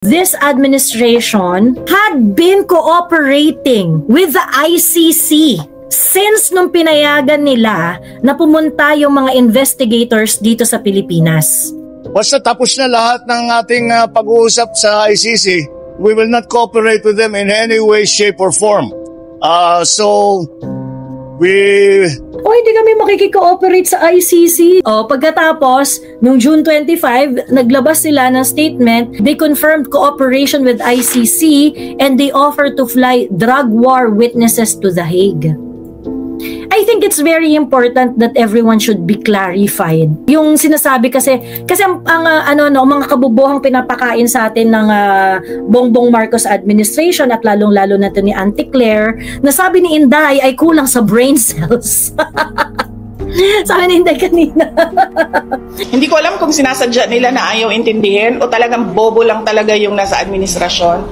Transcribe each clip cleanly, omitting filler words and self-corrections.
This administration had been cooperating with the ICC since nung pinayagan nila na pumunta yung mga investigators dito sa Pilipinas. Basta tapos na lahat ng ating pag-uusap sa ICC, we will not cooperate with them in any way, shape, or form. Hindi kami makikikooperate sa ICC. Pagkatapos, nung June 25, naglabas sila ng statement. They confirmed cooperation with ICC and they offered to fly drug war witnesses to The Hague. I think it's very important that everyone should be clarified. Yung sinasabi kasi ang mga kabubuhang pinapakain sa atin ng Bongbong Marcos administration at lalong-lalo na ito ni Auntie Claire, na sabi ni Inday ay kulang sa brain cells. Sabi ni Inday kanina. Hindi ko alam kung sinasadya nila na ayaw intindihin o talagang bobo lang talaga yung nasa administrasyon.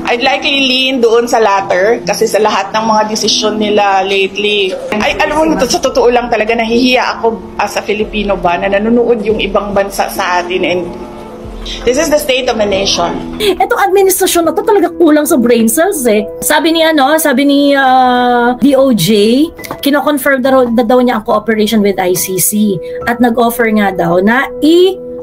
I'd likely lean doon sa latter kasi sa lahat ng mga desisyon nila lately. Alam mo, sa totoo lang talaga nahihiya ako as a Filipino ba na nanonood yung ibang bansa sa atin, and this is the state of the nation. Etong administrasyon na to talaga kulang sa brain cells eh. Sabi ni DOJ, kino-confirm na daw niya ang cooperation with ICC at nag-offer nga daw na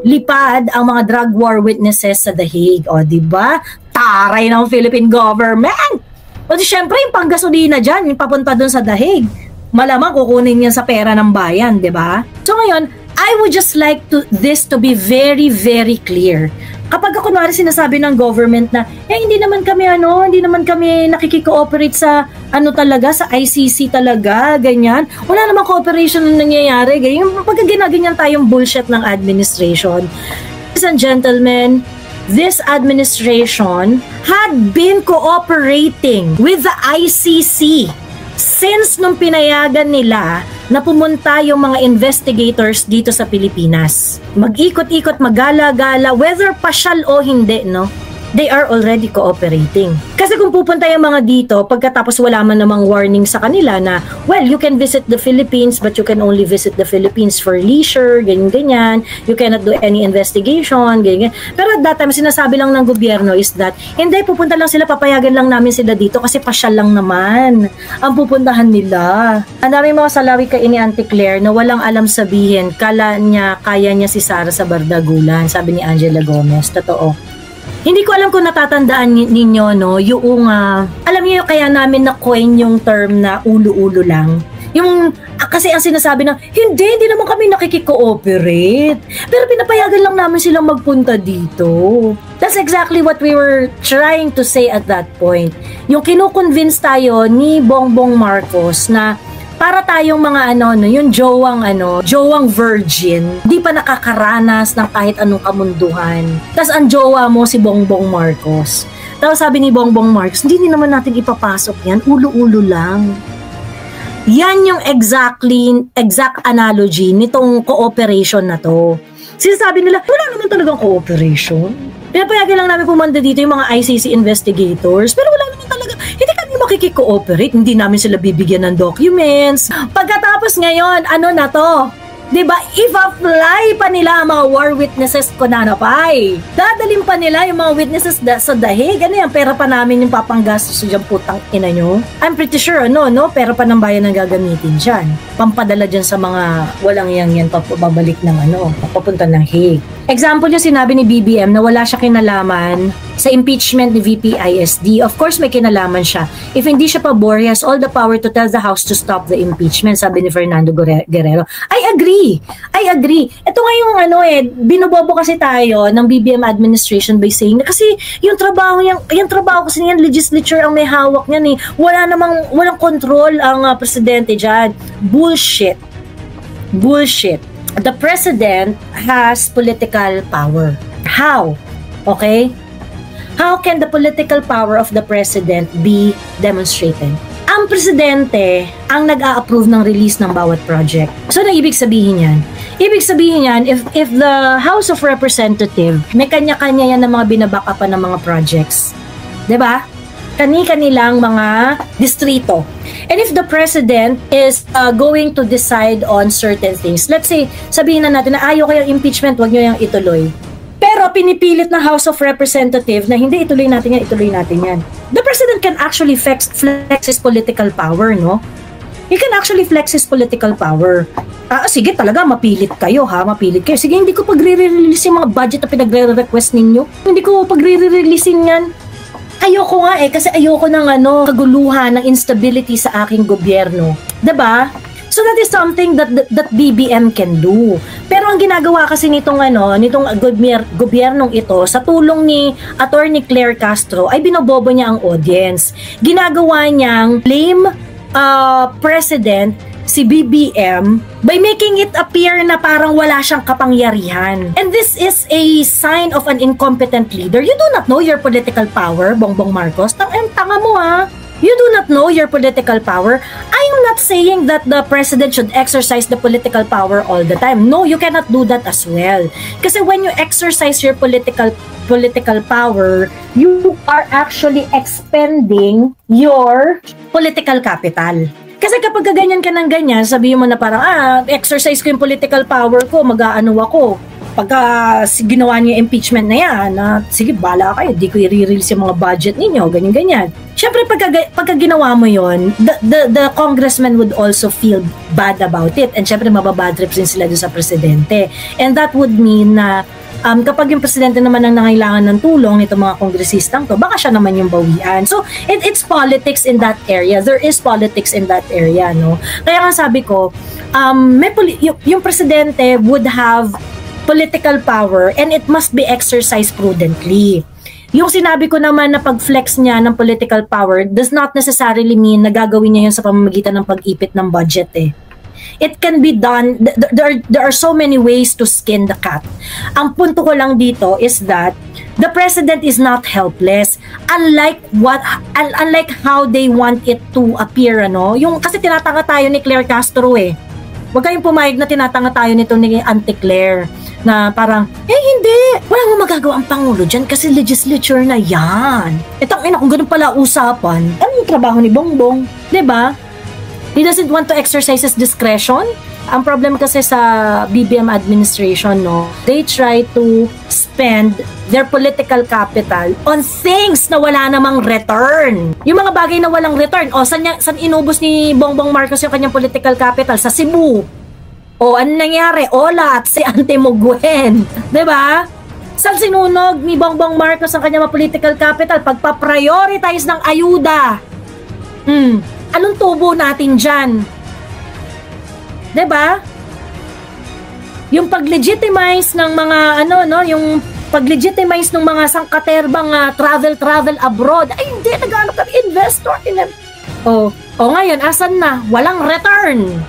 lipad ang mga drug war witnesses sa The Hague. O, diba? Taray ng Philippine government! O, syempre, yung panggasolina dyan, yung papunta dun sa The Hague, malamang kukunin yan sa pera ng bayan, diba? So, ngayon, I would just like this to be very, very clear. Kapag kunwari sinasabi ng government na, hindi naman kami nakikikooperate sa sa ICC talaga, ganyan. Wala namang cooperation na nangyayari, ganyan. Pag ginaganyan tayong bullshit ng administration. Ladies and gentlemen, this administration had been cooperating with the ICC since nung pinayagan nila na pumunta yung mga investigators dito sa Pilipinas. Mag-ikot-ikot, magala-gala, whether pasyal o hindi, no? They are already cooperating. Kasi kung pupunta yung mga dito, pagkatapos wala man namang warning sa kanila na, well, you can visit the Philippines, but you can only visit the Philippines for leisure, ganyan-ganyan. You cannot do any investigation, ganyan. Pero at that time, sinasabi lang ng gobyerno is that, hindi, pupunta lang sila, papayagan lang namin sila dito kasi pasyal lang naman ang pupuntahan nila. Ang daming mga salawi kay ni Auntie Claire na walang alam sabihin, kaya niya si Sara sa bardagulan, sabi ni Angela Gomez. Totoo. Hindi ko alam kung natatandaan ninyo, no, yung, alam niyo kaya namin na-coin yung term na ulo-ulo lang. Yung, kasi ang sinasabi ng, hindi naman kami nakikikooperate. Pero pinapayagan lang namin silang magpunta dito. That's exactly what we were trying to say at that point. Yung kinukonvince tayo ni Bongbong Marcos na para tayong mga yung jowang virgin, di pa nakakaranas ng kahit anong kamunduhan. Tapos ang jowa mo si Bongbong Marcos. Tapos sabi ni Bongbong Marcos, hindi naman natin ipapasok yan, ulo-ulo lang. Yan yung exact analogy nitong cooperation na to. Sinasabi nila, wala naman talagang cooperation. Pinapayagan lang namin pumunta dito yung mga ICC investigators, pero wala naman talaga, hindi kami makikikooperate, hindi namin sila bibigyan ng documents. Pagkatapos ngayon, na to? Diba, i-fly pa nila ang mga war witnesses ko nanapay. Dadalhin pa nila yung mga witnesses sa The Hague. Yan, pera pa namin yung papanggastos dyan, putang ina nyo. I'm pretty sure, pera pa ng bayan ang gagamitin dyan. Pampadala dyan sa mga walang yan, papabalik ng papunta ng Hague. Example yung sinabi ni BBM na wala siya kinalaman sa impeachment ni VP ISD. Of course, may kinalaman siya. If hindi siya pabor, he has all the power to tell the House to stop the impeachment, sabi ni Fernando Guerrero. I agree. Ito nga yung binobobo kasi tayo ng BBM administration by saying na kasi yung trabaho kasi niyan, legislature ang may hawak niyan eh. Walang control ang presidente dyan. Bullshit. The president has political power. How? Okay? How can the political power of the president be demonstrated? Ang presidente ang nag-a-approve ng release ng bawat project. So, na ibig sabihin yan? Ibig sabihin yan, if the House of Representatives, may kanya-kanya yan ng mga binabackupan ng mga projects. Diba? Kani-kanilang mga distrito. And if the president is going to decide on certain things, let's say, sabihin na natin na ayaw kayong impeachment, wag nyo yung ituloy. Pero pinipilit ng House of Representatives na hindi, ituloy natin yan. The President can actually flex his political power, no? He can actually flex his political power. Sige talaga, mapilit kayo. Sige, hindi ko pagre-release yung mga budget na pinagre-request ninyo. Hindi ko pagre-releasein yan. Ayoko nga kasi ayoko ng kaguluhan, ng instability sa aking gobyerno. Diba? So that is something that BBM can do. Pero ang ginagawa kasi nitong gobyernong ito sa tulong ni Attorney Claire Castro ay binobobo niya ang audience. Ginagawa niyang blame president si BBM by making it appear na parang wala siyang kapangyarihan. And this is a sign of an incompetent leader. You do not know your political power, Bongbong Marcos. Tanga mo You do not know your political power. I am not saying that the president should exercise the political power all the time. No, you cannot do that as well. Kasi when you exercise your political power, you are actually expending your political capital. Kasi kapag ganyan ka ng ganyan, sabihin mo na parang, exercise ko yung political power ko, mag-aano ako. Pagka ginawa niyo impeachment na yan, sige, bala kayo, di ko i-release yung mga budget ninyo, ganyan-ganyan. Siyempre, pagka ginawa mo yon, the congressman would also feel bad about it. And siyempre, mababad trips din sila doon sa presidente. And that would mean na kapag yung presidente naman ang nangailangan ng tulong nito mga kongresistang to, baka siya naman yung bawian. So, it's politics in that area. There is politics in that area, no? Kaya nga sabi ko, yung presidente would have political power and it must be exercised prudently. Yung sinabi ko naman na pag-flex niya ng political power does not necessarily mean na gagawin niya yun sa pamamagitan ng pag-ipit ng budget It can be done, there are so many ways to skin the cat. Ang punto ko lang dito is that the president is not helpless, unlike how they want it to appear, yung kasi tinatanga tayo ni Claire Castro Huwag kayong pumayag na tinatanga tayo nito ni Auntie Claire na parang, hindi, walang magagawa ang Pangulo dyan kasi legislature na yan. Itang kung ganun pala usapan, ano yung trabaho ni Bongbong? Diba? He doesn't want to exercise his discretion. Ang problem kasi sa BBM administration, they try to spend their political capital on things na wala namang return. Yung mga bagay na walang return. Saan inubos ni Bongbong Marcos yung kanyang political capital? Sa Cebu. Ano nangyari? Olat, si Ante Muguen. Diba? Saan sinunog ni Bongbong Marcos ang kanyang political capital? Pagpa-prioritize ng ayuda. Anong tubo natin dyan? Diba? Yung pag-legitimize ng mga yung pag-legitimize ng mga sangkaterbang travel abroad. Ay, hindi, nag-ano kami investor. Ngayon, asan na? Walang return.